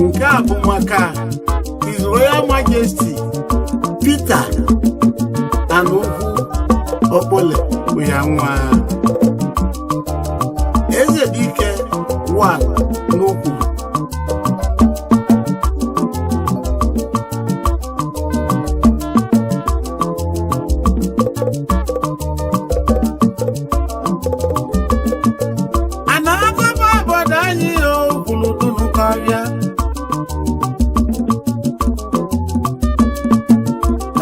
nke a bụ maka His Royal Majesty Peter Anukwu Okpole bụ ya nwa Ezedike 1 n'Ukwu. Ana-agaba obodo anyị okwulu dunu karịa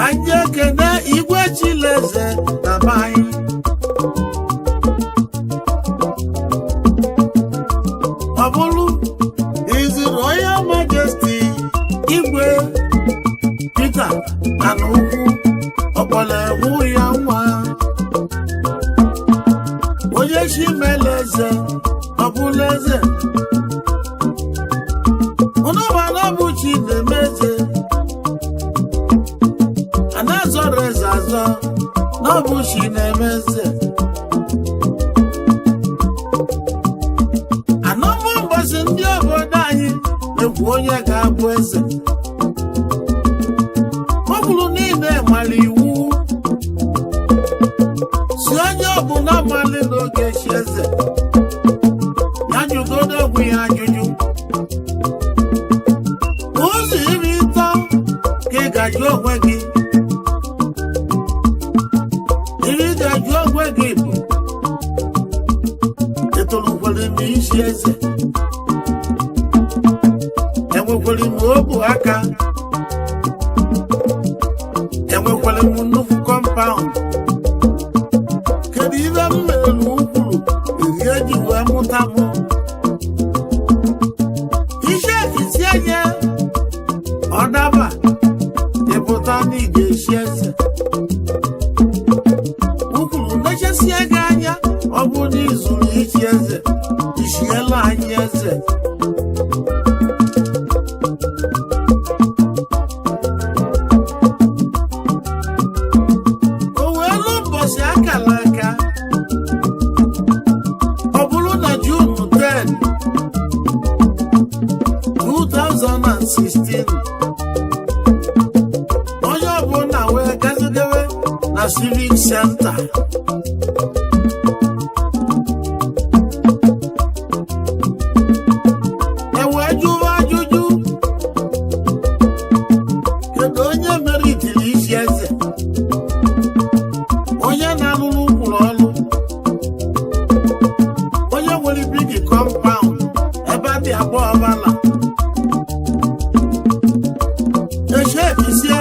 anyị ekene Igwe Chileze na be anyị. Ọ bụrụ His Royal Majesty Igwe Peter Anukwu Okpole bụ ya nwa onye Chimeleze ọ bụla eze ụnụmana bụ Chinemeze anazọrọ eze azọ na ọ bụ Chinemeze anọmụ mbọsị ndị obodo anyị ekwu onye ga-abụ eze. Ọ bụrụ niile mara iwu si onye ọbụla mali n'oge chi eze ya jụgodo ogwu ya ajụjụ ụzọ iri ịtọ ka ị ga-ajụ onwe gị. Iri ga-ajụ onwe gị bụ etolukwere m isi eze, enwekwere m obu aka, enwekwere m nnukwu kọmpaụnd. Kedu ihe m mere n'ukwuru iri eji wee mụta m? Isi isi enye ọ daba ịpụta na ị ga-eshi eze. Ukwuru nechesie gị anya ọ bụ na izuru ichi eze ishiela anyị eze. O weelu mbọsị akara aka ọ bụrụ na June 10, 2016 onye ọbụla wee gazidewe na Civic Center. Ewee jụwa ajụjụ kedu onye meritiri isi eze, onye na-alụrụ ụkwụrụ ọrụ, onye nwere bigi kọmpaụnd ebe dị abụọ ọbala. Echekisie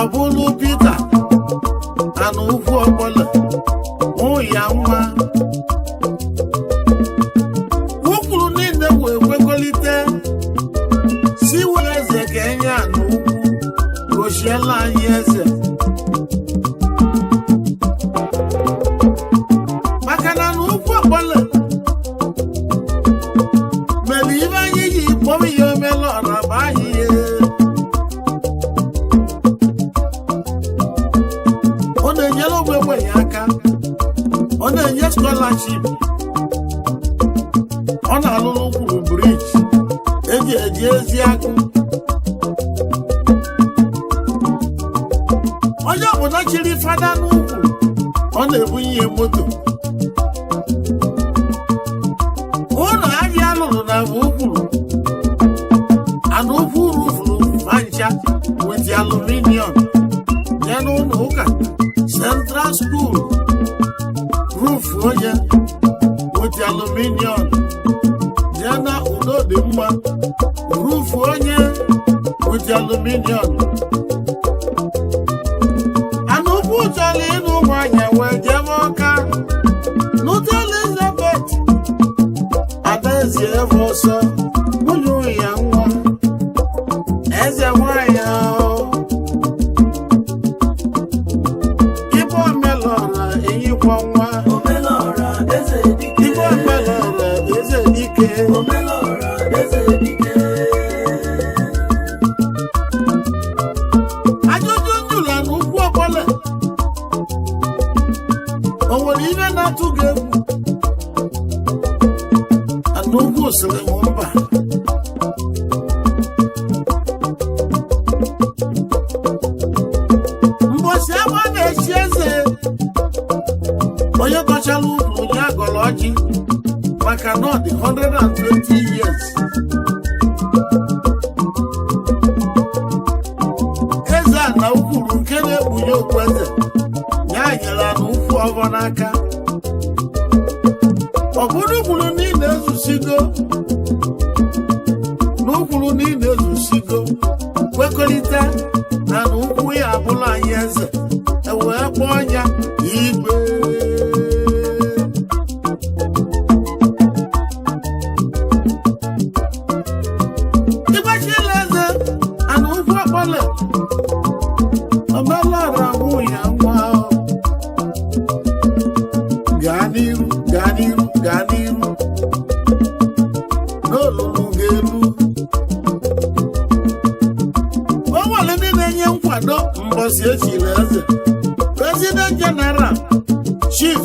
ọ bụrụ Peter Anukwu Okpole mụ ya nwa. Ụkwụrụ niile wee kwekọrịta si were eze ga-enye Anukwu gochiela anyị eze. Maka na Anukwu Okpole mere ibe anyị ji kpọrọ ya omela ọra bụ anyị ihe. Ọ na-enyere ogbenye aka, ọ na-enye scholarship, ọ na-alụrụ ụkwụrụ briji eji eji ezi akụ. Onye ọbụla chiri fada n'ukwu ọ na-ebunye ihe moto. Ụlọ ahịa alụrụ na bụ ụkwụrụ Anukwu rufuru mancha with aluminium ya n'ụlọ ụka Central School roof onye with aluminium ya na udo dị mma roof onye with aluminium. Anukwu chọrọ ịnụ nwanyị wee jebe Ọka n'ụta Elizabeth Adaeze Efe ọsọ nwunye ya nwa eze nwanyị ahụ. Ibe omelọra enyikwa nwa omelọra eze o nwere ihe na-atụ gị egwu ana ugwu sịrị m mba mbosi agba na-echi eze onye kọchala ugwu onye agọrọ ọjị maka na ọ dị 120 years eze a na ukwuru nke na-ekpunye okwu eze ya nyere na ụkwụ ọgọ n'aka ọbụrụ kwuru niile ezusigo n'ukwuru niile ezusigo kwekọrịta na ụkwụ ya abụla anyị eze ewee kpọọ ya igwe ịgbachila eze ana ụkwụ akpọle omelara nwụ ya nwa gaa n'iru gaa n'iru gaa n'iru n'olulu ga-elu o nwere ndị na-enye nkwado mbọsi echiri eze President General Chief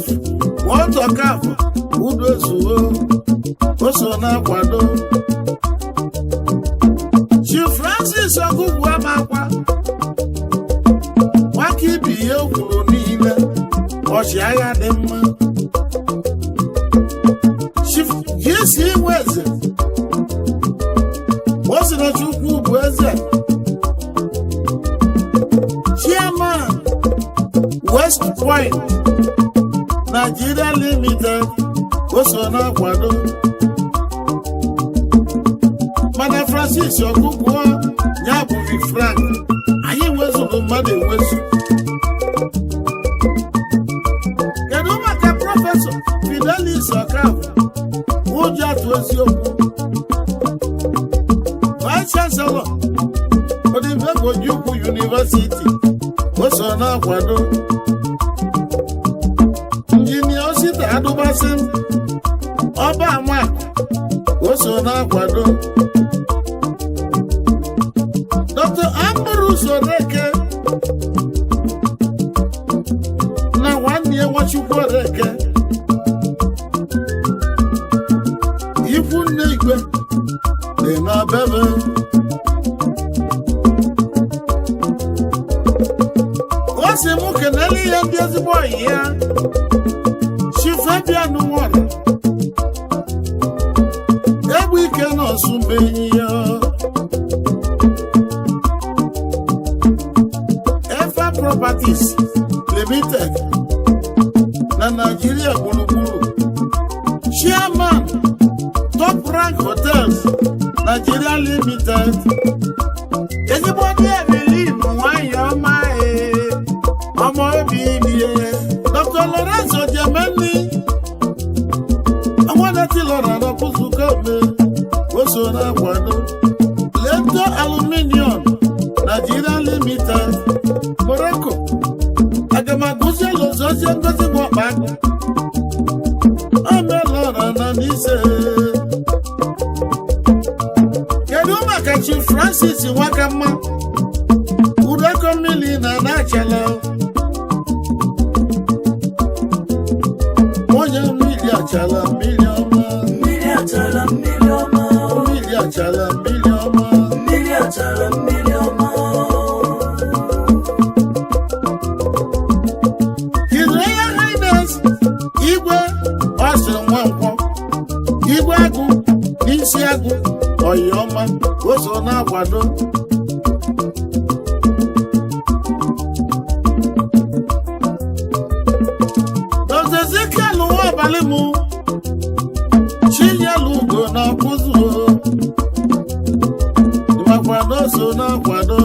Walter Okafor Udozuo o so na-akwado Chief Francis Ogugwu Amakwa nwaka ibi ihe kwuru niile ọchịagha dị mma Chief Jesi Nweze o si na Chukwu bụ eze Chairman West Point Nigeria Limited o so na-akwado mana Francis Ogugwu ya bụzi Frank anyị nwezuru mmadụ enwezu kedu maka Prọfesọ Fidelis Okafor ụjọ atụ eziokwu Vice Chancellor Odivegojukwu University o so na-akwado Injinia Osita Adụbasị Ọba Amakụ o so na-akwado Dr. Ambrose Oreke na nwanne ya Nwachukwu Oreke ikwu nne igwe dị na bebe o si mụ kenele ihe ndị ezigbo ọyị ya Chifabian Nwora egbu ike na ọsụmbe enyi ya Efa Properties Limited na Nigeria gburugburu Chairman Top Rank Hotels Nigeria Limited ezigbo ndị Evelyn nwanyị ọma ọmọ obi ibie Dr. Lawrence Ojemeni ọnwadati lọra n'ọkụzụka ome o so na-akwado Lento Aluminium Nigeria Limited Morocco agamagozie lozozie ngozi bụ ọkpa omelọra na n'ise kedu maka Chief Francis Nwakamma Udeko mmiri na na-achala onye mmiri achala mmiri ọma mmiri achala mmiri ọma mmiri achala mmiri ọma mmiri achala mmiri ọma His Royal Highness Igwe Austin Nwankwọ Igwe Agụ n'isi agụ Ọyịọma o so na-akwado Dr. Ezekiel Nwabalị mụ Chinyelu Ugo na ọkụzuo ịmakwado o so na-akwado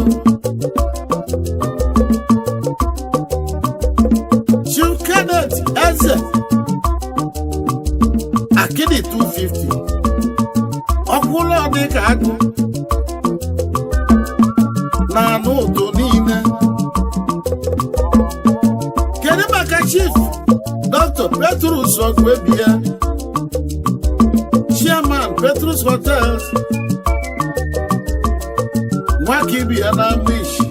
Chief Kenneth Eze Akidi 250 ọkwụlọ dịka agụ na anụ ụtọ niile kedu maka Chief Dr. Petrus Ogwebia Chairman Petrus Hotels Nwakibia na Mishi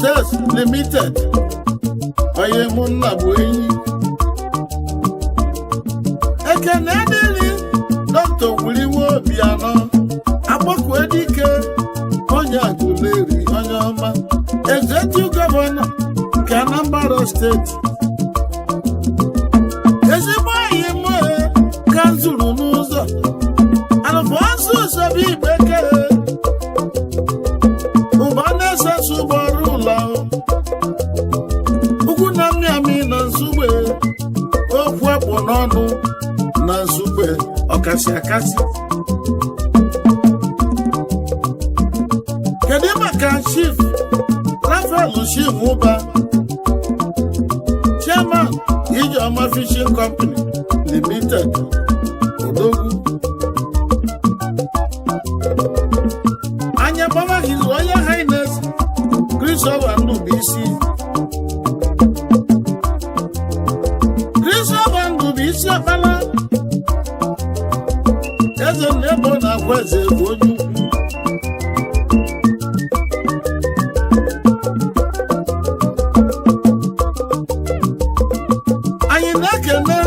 Hotels Limited onye mụ nna bụ enyi ekene dịrị Dr. Wuliwe Obianọ Agbakwe Dike onye Aguleri onye ọma Executive Governor nke Anambra Steeti ezigbo anyị mụ ka zuru n'ụzọ Alfonso Sobi Ibeke ụbanese sụgbọrọ ụlọ ugwu na mmịamị na Nsugbe okwu ekpu n'ọnụ na Nsugbe ọkasị akasị kedu maka Chief Raphael Chimuba Chairman Ijeoma Fishing Company Limited Odogwu anya baba His Royal Highness Christopher Ndubisi Akpala eze nebo na agwa eze bụ onye ukwu anyị na-ekene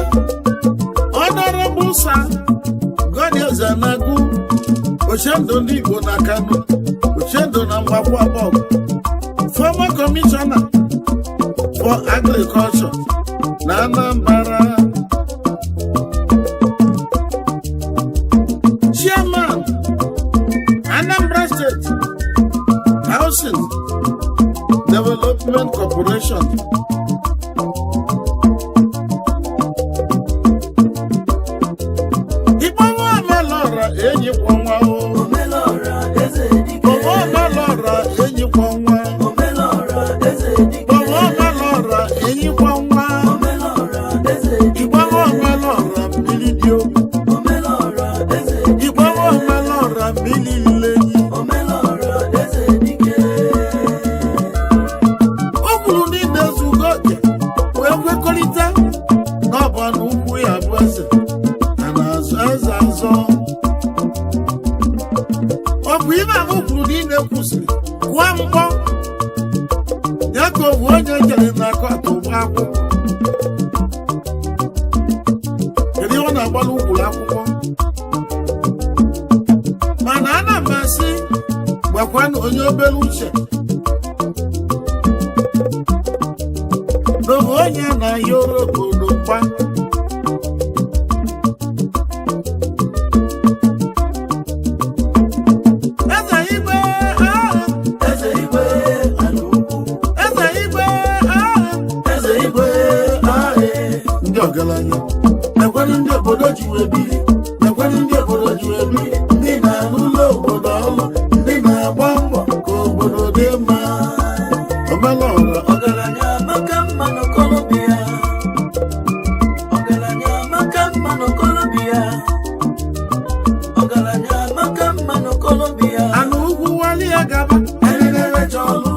Honorable Sir Godwin Ezenagu Ochendo ndị Igbo na Kano Ochendo na Mgbakwa Bọgụ former Commissioner for Agriculture na Anambra Chairman Anambra State Housing Development Corporation Igbowo Omelora enyi kwa nwa Omelora eze dike Omelora enyi kwa nwa Omelora eze dike Omelora enyi kwa nwa Omelora eze dike Igbowo Omelora mmiri dị obi Omelora eze dike Igbowo Omelora mmiri ilenyi Omelora eze dike o kwuru niile zugo oke wee kwekọrịta n'ọba n'ukwu ya bụ eze eze azọ ọ bụ ibe ahụ kwuru niile kwụsịrị kwụọ mkpọ ya ka owu onye jere n'aka atụgba akwụkwọ kedu ihe ọ na-agbalị ụkwụrụ akwụkwọ mana ana m asị gbakwanụ onye obere uche n'oge onye na-ahịa ọrụ obodo mkpa Ekwere ndị obodo ji wee biri ekwere ndị obodo ji wee biri ndị na-alụ ụlọ obodo ọlụ ndị na-agba mbọ ka obodo dị mma Omelora ọgaranya maka mma n'Okolobịa ọgaranya maka mma n'Okolobịa ọgaranya maka mma n'Okolobịa anụ ugwu wali ya gaba enenere jọlụ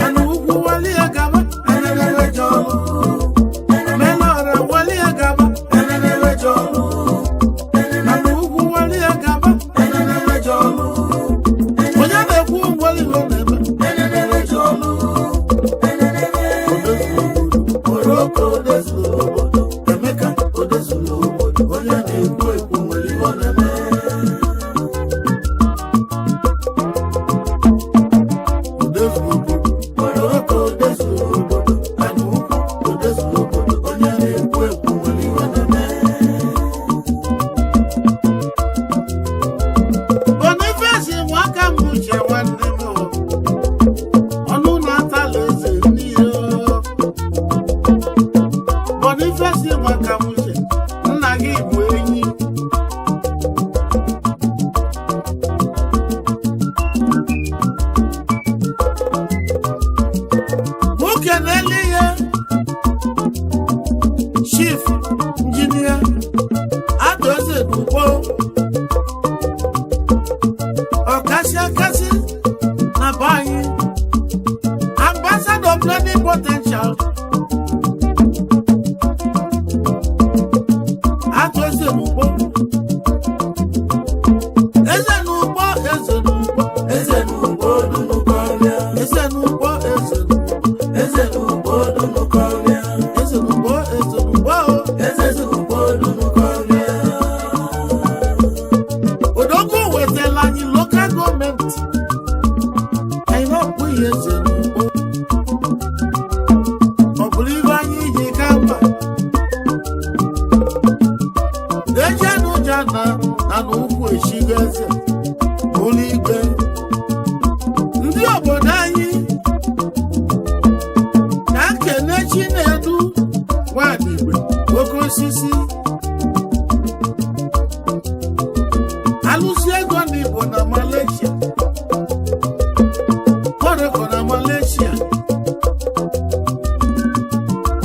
anụ ugwu wali ya gaba enenere jọlụ Omelora wali ya gaba enenere jọlụ anụ ugwu wali ya gaba Dejenụ Jana na n'ukwu echigo eze ụlọ ikpe ndị obodo anyị ka nkene Chinedu Nwadigwe oke osisi alụsị ego ndị Igbo na Malaysia Morocco na Malaysia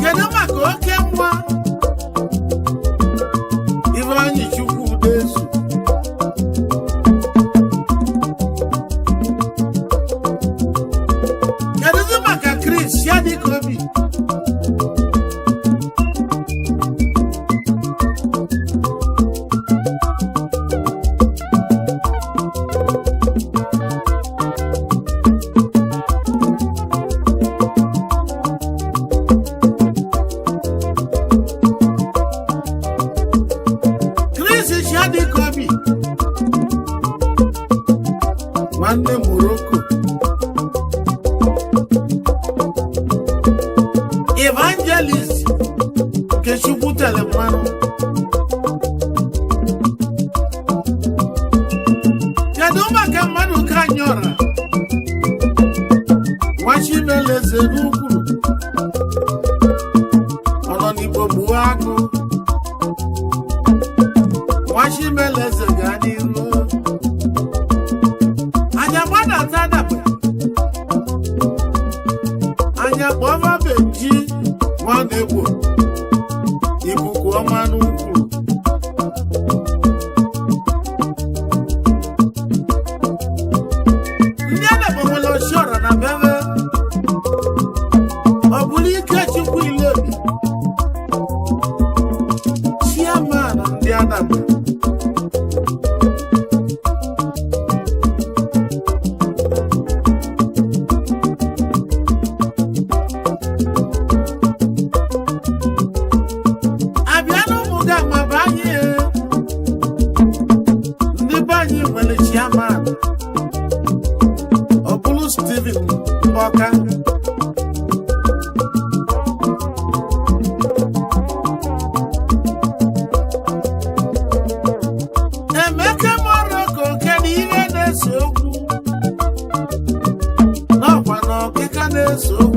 kedu maka oke nwa Ifeanyi Chukwudezu kedu maka Chris Yadikobi Yadikobi nwanne Morocco Evangelist nke Chukwu tere mmanụ kedu maka mmadụ ka nyọra Nwachimeleze n'ukwu ọ nọ n'Igbo gbuo agụ Nwachimeleze gaa n'iru anya gbadata adaba anya kpọva beji nwanne Igbo ikuku ọma n'ukwu ndị adaba nwere Oshiora na bebe ọ bụrụ Ikechukwu Ilebi chairman ndị adaba Steven Mboka Emeka Morocco kedu ihe na-ese okwu n'ọkwa na ọkịka na-ese okwu